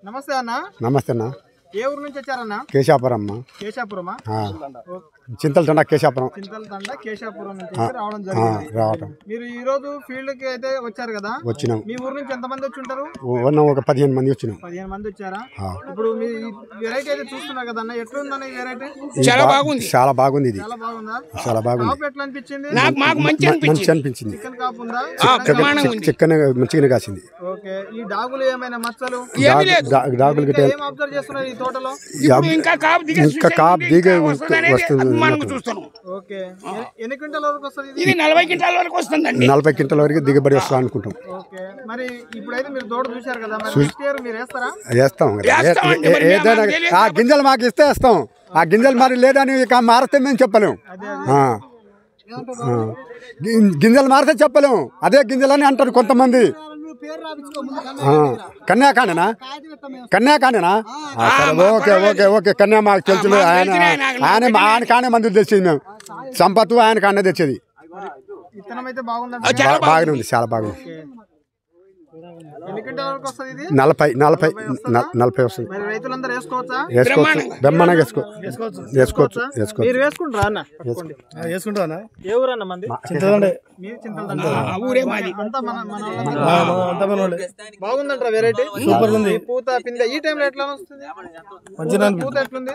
నమస్తే అన్న. నమస్తే అన్న. ఏ ఊరు నుంచి వచ్చారన్న? కేశాపురం. కేశాపురమా? చింతలతండ కేశాపురం. చింతలతండ కేశాపురం నుంచి రావడం జరిగింది. మీరు ఈ రోజు ఫీల్డ్ కి అయితే వచ్చారు కదా? వచ్చినాం. మీ ఊరు నుంచి ఎంత మంది వచ్చి ఉంటారు? ఒక 15 మంది వచ్చినాం. 15 మంది వచ్చారా? ఇప్పుడు మీ వెరైటీ అయితే చూస్తున్నారు కదా అన్న, ఎట్లుందన్న ఈ వెరైటీ? చాలా బాగుంది. చాలా బాగుంది. ఇది చాలా బాగుందా? చాలా బాగుంది. కాపు ఎట్లా అనిపించింది? మంచి అనిపించింది. చికెన్ కాపు ఉందా? చికెన్ మంచిగానే కాసింది. ఓకే. ఈ డాగులు ఏమైనా మచ్చలు? డాగులు గిట్ట ఏం అబ్జర్వ్ చేస్తున్నారు ఈ తోటలో? ఇంకా కాపు దిగే వస్తుంది. ఓకే. ఎన్ని క్వింటాల వరకు వస్తుంది ఇది? ఇది 40 క్వింటాల వరకు వస్తుందండి. 40 క్వింటాల వరకు దిగుబడి వస్తుంది అనుకుంటాం. ఓకే. మరి ఇప్పుడైతే మీరు తోట చూశారు కదా, మరి నెక్స్ట్ ఇయర్ మీరు వేస్తారా? వేస్తాం. ఏదైనా ఆ గింజలు మాకు ఇస్తే వేస్తాం. ఆ గింజలు మరి లేదని మారితే మేము చెప్పలేము. గింజలు మారితే చెప్పలేము. అదే గింజలని అంటారు కొంతమంది. కన్యాకాండనా? కన్యాకాండనా? Okay okay okay. కన్యా మాకు తెలుసు. ఆయన కానే మందులు తెచ్చేది మేము. సంపత్తు ఆయన కానే తెచ్చేది. బాగానే ఉంది. చాలా బాగుంది. 40 వస్తుంది. వేసుకోవచ్చు. బ్రహ్మాండంగా వేసుకోవచ్చు. బాగుందంటారా వెరైటీ? సూపర్ ఉంది. పూత పిందె ఈ టైంలో ఎట్లా వస్తుంది? పూత ఎట్లుంది?